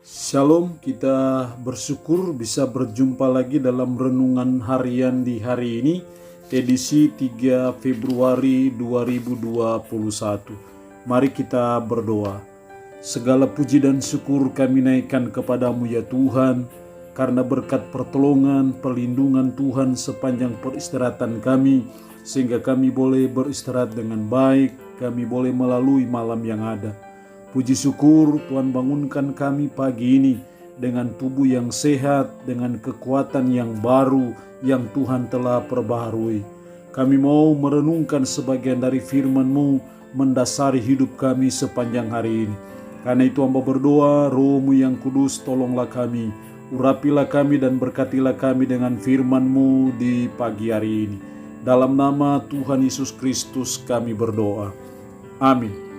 Shalom, kita bersyukur bisa berjumpa lagi dalam renungan harian di hari ini, edisi 3 Februari 2021. Mari kita berdoa. Segala puji dan syukur kami naikkan kepadamu ya Tuhan, karena berkat pertolongan, perlindungan Tuhan sepanjang peristirahatan kami, sehingga kami boleh beristirahat dengan baik, kami boleh melalui malam yang ada. Puji syukur Tuhan bangunkan kami pagi ini dengan tubuh yang sehat, dengan kekuatan yang baru yang Tuhan telah perbaharui. Kami mau merenungkan sebagian dari firman-Mu mendasari hidup kami sepanjang hari ini. Karena itu hamba berdoa, Roh-Mu yang kudus tolonglah kami, urapilah kami dan berkatilah kami dengan firman-Mu di pagi hari ini. Dalam nama Tuhan Yesus Kristus kami berdoa. Amin.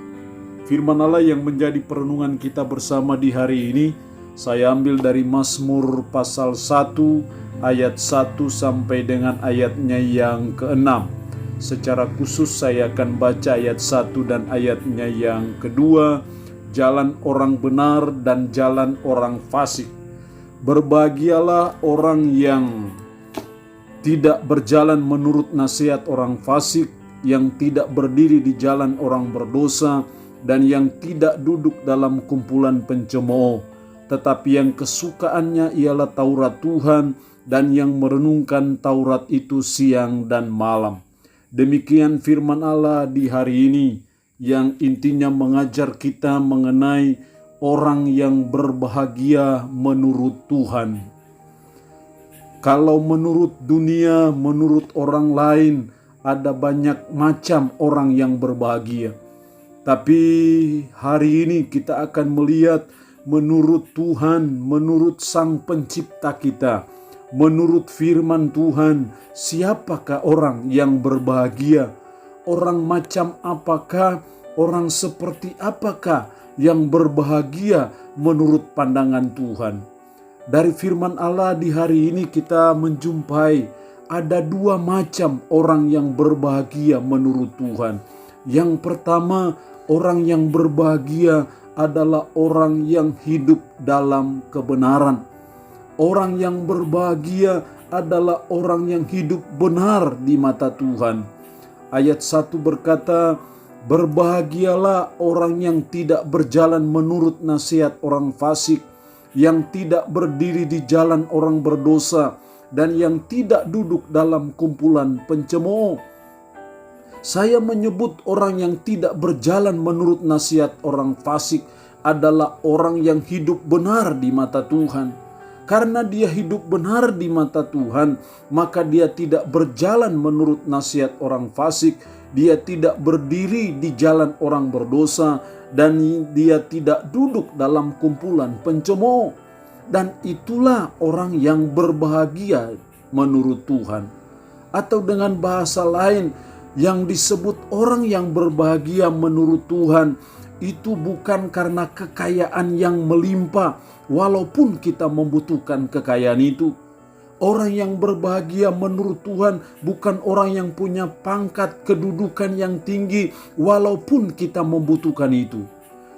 Firman Allah yang menjadi perenungan kita bersama di hari ini, saya ambil dari Mazmur pasal 1 ayat 1 sampai dengan ayatnya yang ke-6. Secara khusus saya akan baca ayat 1 dan ayatnya yang kedua, jalan orang benar dan jalan orang fasik. Berbahagialah orang yang tidak berjalan menurut nasihat orang fasik, yang tidak berdiri di jalan orang berdosa, dan yang tidak duduk dalam kumpulan pencemooh, tetapi yang kesukaannya ialah Taurat Tuhan, dan yang merenungkan Taurat itu siang dan malam. Demikian firman Allah di hari ini, yang intinya mengajar kita mengenai orang yang berbahagia menurut Tuhan. Kalau menurut dunia, menurut orang lain, ada banyak macam orang yang berbahagia. Tapi hari ini kita akan melihat menurut Tuhan, menurut Sang Pencipta kita, menurut firman Tuhan, siapakah orang yang berbahagia? Orang macam apakah, orang seperti apakah yang berbahagia menurut pandangan Tuhan? Dari firman Allah di hari ini kita menjumpai ada dua macam orang yang berbahagia menurut Tuhan. Yang pertama, orang yang berbahagia adalah orang yang hidup dalam kebenaran. Orang yang berbahagia adalah orang yang hidup benar di mata Tuhan. Ayat 1 berkata, berbahagialah orang yang tidak berjalan menurut nasihat orang fasik, yang tidak berdiri di jalan orang berdosa, dan yang tidak duduk dalam kumpulan pencemooh. Saya menyebut orang yang tidak berjalan menurut nasihat orang fasik adalah orang yang hidup benar di mata Tuhan. Karena dia hidup benar di mata Tuhan, maka dia tidak berjalan menurut nasihat orang fasik, dia tidak berdiri di jalan orang berdosa, dan dia tidak duduk dalam kumpulan pencemooh. Dan itulah orang yang berbahagia menurut Tuhan. Atau dengan bahasa lain, yang disebut orang yang berbahagia menurut Tuhan itu bukan karena kekayaan yang melimpah, walaupun kita membutuhkan kekayaan itu. Orang yang berbahagia menurut Tuhan bukan orang yang punya pangkat kedudukan yang tinggi, walaupun kita membutuhkan itu.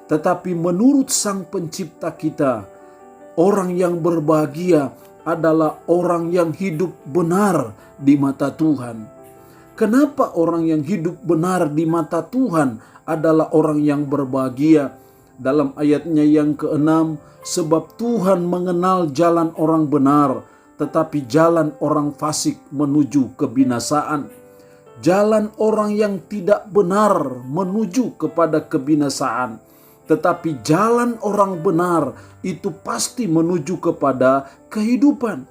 Tetapi menurut Sang Pencipta kita, orang yang berbahagia adalah orang yang hidup benar di mata Tuhan. Kenapa orang yang hidup benar di mata Tuhan adalah orang yang berbahagia? Dalam ayatnya yang ke-6, sebab Tuhan mengenal jalan orang benar, tetapi jalan orang fasik menuju kebinasaan. Jalan orang yang tidak benar menuju kepada kebinasaan, tetapi jalan orang benar itu pasti menuju kepada kehidupan.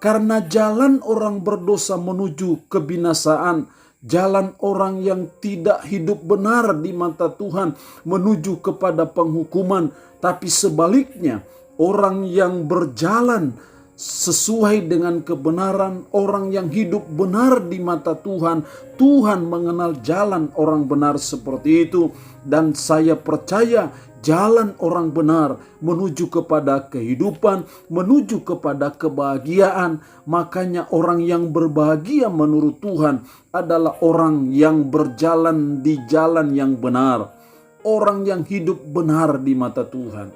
Karena jalan orang berdosa menuju kebinasaan, jalan orang yang tidak hidup benar di mata Tuhan menuju kepada penghukuman. Tapi sebaliknya, orang yang berjalan sesuai dengan kebenaran, orang yang hidup benar di mata Tuhan, Tuhan mengenal jalan orang benar seperti itu. Dan saya percaya jalan orang benar menuju kepada kehidupan, menuju kepada kebahagiaan. Makanya orang yang berbahagia menurut Tuhan adalah orang yang berjalan di jalan yang benar, orang yang hidup benar di mata Tuhan.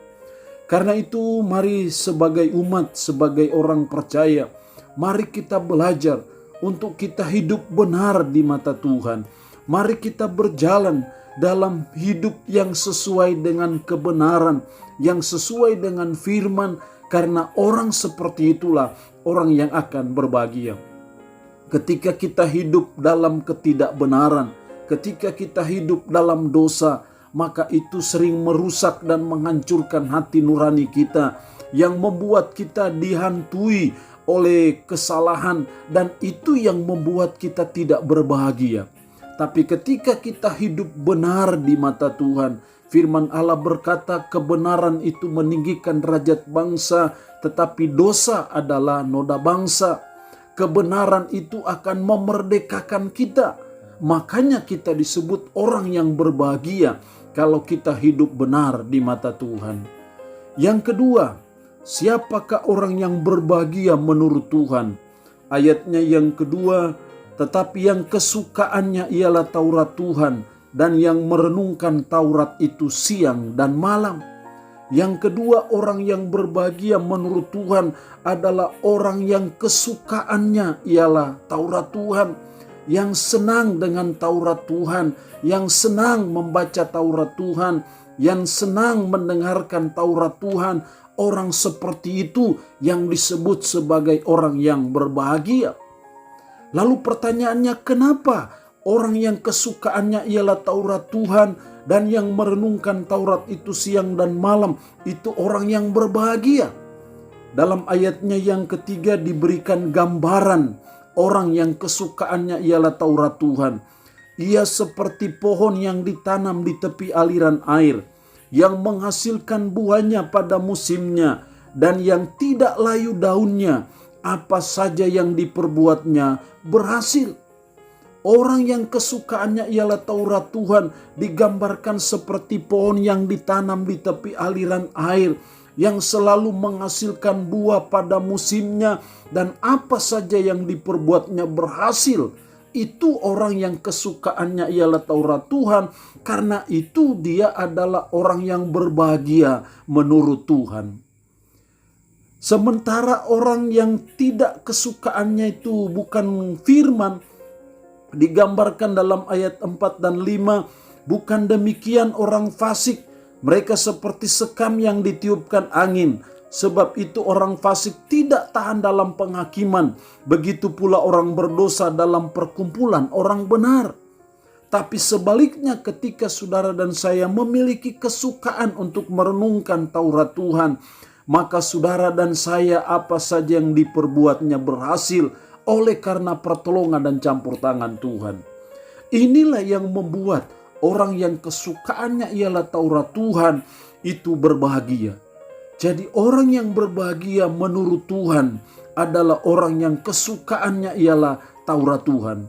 Karena itu mari sebagai umat, sebagai orang percaya, mari kita belajar untuk kita hidup benar di mata Tuhan. Mari kita berjalan dalam hidup yang sesuai dengan kebenaran, yang sesuai dengan firman, karena orang seperti itulah orang yang akan berbahagia. Ketika kita hidup dalam ketidakbenaran, ketika kita hidup dalam dosa, maka itu sering merusak dan menghancurkan hati nurani kita, yang membuat kita dihantui oleh kesalahan, dan itu yang membuat kita tidak berbahagia. Tapi ketika kita hidup benar di mata Tuhan, firman Allah berkata kebenaran itu meninggikan derajat bangsa, tetapi dosa adalah noda bangsa. Kebenaran itu akan memerdekakan kita. Makanya kita disebut orang yang berbahagia kalau kita hidup benar di mata Tuhan. Yang kedua, siapakah orang yang berbahagia menurut Tuhan? Ayatnya yang kedua, tetapi yang kesukaannya ialah Taurat Tuhan, dan yang merenungkan Taurat itu siang dan malam. Yang kedua, orang yang berbahagia menurut Tuhan adalah orang yang kesukaannya ialah Taurat Tuhan, yang senang dengan Taurat Tuhan, yang senang membaca Taurat Tuhan, yang senang mendengarkan Taurat Tuhan. Orang seperti itu yang disebut sebagai orang yang berbahagia. Lalu pertanyaannya, kenapa orang yang kesukaannya ialah Taurat Tuhan dan yang merenungkan Taurat itu siang dan malam itu orang yang berbahagia? Dalam ayatnya yang ketiga diberikan gambaran orang yang kesukaannya ialah Taurat Tuhan. Ia seperti pohon yang ditanam di tepi aliran air, yang menghasilkan buahnya pada musimnya, dan yang tidak layu daunnya. Apa saja yang diperbuatnya berhasil. Orang yang kesukaannya ialah Taurat Tuhan digambarkan seperti pohon yang ditanam di tepi aliran air, yang selalu menghasilkan buah pada musimnya, dan apa saja yang diperbuatnya berhasil. Itu orang yang kesukaannya ialah Taurat Tuhan, karena itu dia adalah orang yang berbahagia menurut Tuhan. Sementara orang yang tidak kesukaannya itu bukan firman, digambarkan dalam ayat 4 dan 5, bukan demikian orang fasik, mereka seperti sekam yang ditiupkan angin. Sebab itu orang fasik tidak tahan dalam penghakiman, begitu pula orang berdosa dalam perkumpulan orang benar. Tapi sebaliknya, ketika saudara dan saya memiliki kesukaan untuk merenungkan Taurat Tuhan, maka saudara dan saya apa saja yang diperbuatnya berhasil oleh karena pertolongan dan campur tangan Tuhan. Inilah yang membuat orang yang kesukaannya ialah Taurat Tuhan itu berbahagia. Jadi orang yang berbahagia menurut Tuhan adalah orang yang kesukaannya ialah Taurat Tuhan.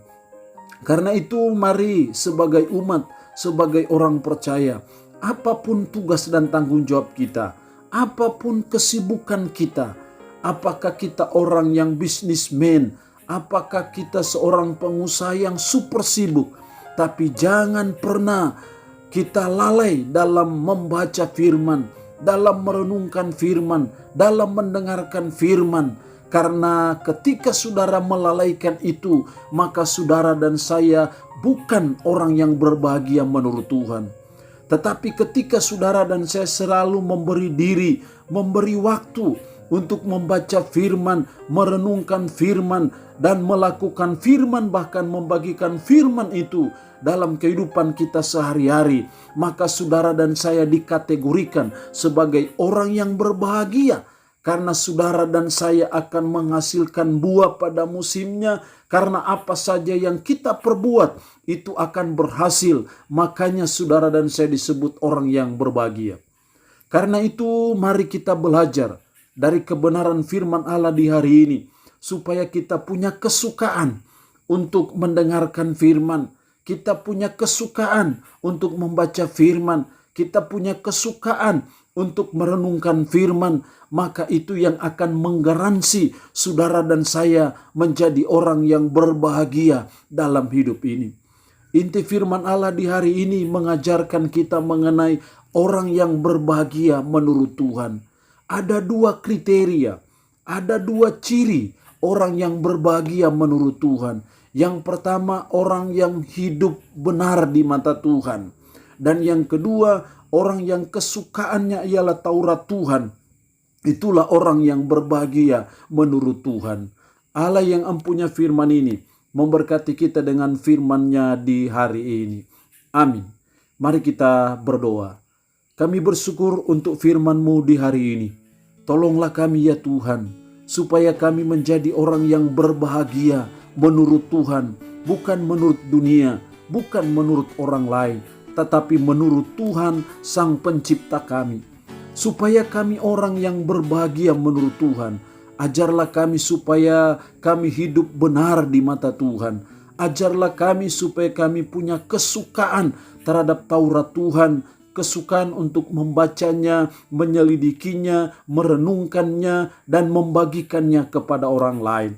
Karena itu mari sebagai umat, sebagai orang percaya, apapun tugas dan tanggung jawab kita, apapun kesibukan kita, apakah kita orang yang bisnismen, apakah kita seorang pengusaha yang super sibuk, tapi jangan pernah kita lalai dalam membaca firman, dalam merenungkan firman, dalam mendengarkan firman. Karena ketika saudara melalaikan itu, maka saudara dan saya bukan orang yang berbahagia menurut Tuhan. Tetapi ketika saudara dan saya selalu memberi diri, memberi waktu untuk membaca firman, merenungkan firman, dan melakukan firman, bahkan membagikan firman itu dalam kehidupan kita sehari-hari, maka saudara dan saya dikategorikan sebagai orang yang berbahagia. Karena saudara dan saya akan menghasilkan buah pada musimnya. Karena apa saja yang kita perbuat itu akan berhasil. Makanya saudara dan saya disebut orang yang berbahagia. Karena itu mari kita belajar dari kebenaran firman Allah di hari ini, supaya kita punya kesukaan untuk mendengarkan firman. Kita punya kesukaan untuk membaca firman. Kita punya kesukaan untuk merenungkan firman. Maka itu yang akan menggaransi saudara dan saya menjadi orang yang berbahagia dalam hidup ini. Inti firman Allah di hari ini mengajarkan kita mengenai orang yang berbahagia menurut Tuhan. Ada dua kriteria, ada dua ciri orang yang berbahagia menurut Tuhan. Yang pertama, orang yang hidup benar di mata Tuhan. Dan yang kedua, orang yang kesukaannya ialah Taurat Tuhan. Itulah orang yang berbahagia menurut Tuhan. Allah yang empunya firman ini memberkati kita dengan firman-Nya di hari ini. Amin. Mari kita berdoa. Kami bersyukur untuk firman-Mu di hari ini. Tolonglah kami ya Tuhan, supaya kami menjadi orang yang berbahagia menurut Tuhan, bukan menurut dunia, bukan menurut orang lain, tetapi menurut Tuhan Sang Pencipta kami. Supaya kami orang yang berbahagia menurut Tuhan. Ajarlah kami supaya kami hidup benar di mata Tuhan. Ajarlah kami supaya kami punya kesukaan terhadap Taurat Tuhan, kesukaan untuk membacanya, menyelidikinya, merenungkannya, dan membagikannya kepada orang lain.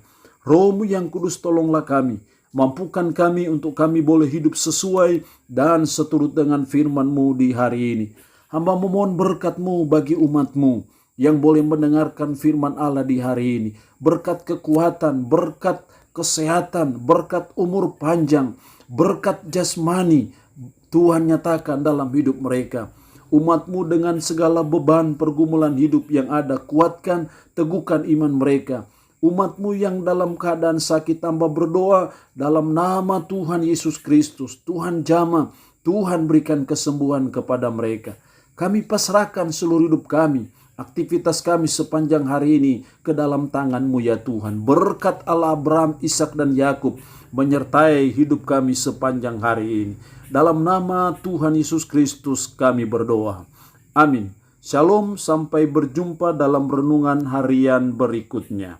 Roh-Mu yang kudus, tolonglah kami, mampukan kami untuk kami boleh hidup sesuai dan seturut dengan firman-Mu di hari ini. Hamba memohon berkat-Mu bagi umat-Mu yang boleh mendengarkan firman Allah di hari ini. Berkat kekuatan, berkat kesehatan, berkat umur panjang, berkat jasmani, Tuhan nyatakan dalam hidup mereka. Umat-Mu dengan segala beban pergumulan hidup yang ada, kuatkan, teguhkan iman mereka. Umat-Mu yang dalam keadaan sakit, tambah berdoa dalam nama Tuhan Yesus Kristus. Tuhan jamah, Tuhan berikan kesembuhan kepada mereka. Kami pasrahkan seluruh hidup kami, aktivitas kami sepanjang hari ini ke dalam tangan-Mu ya Tuhan. Berkat Allah Abraham, Ishak dan Yakub menyertai hidup kami sepanjang hari ini. Dalam nama Tuhan Yesus Kristus kami berdoa. Amin. Shalom, sampai berjumpa dalam renungan harian berikutnya.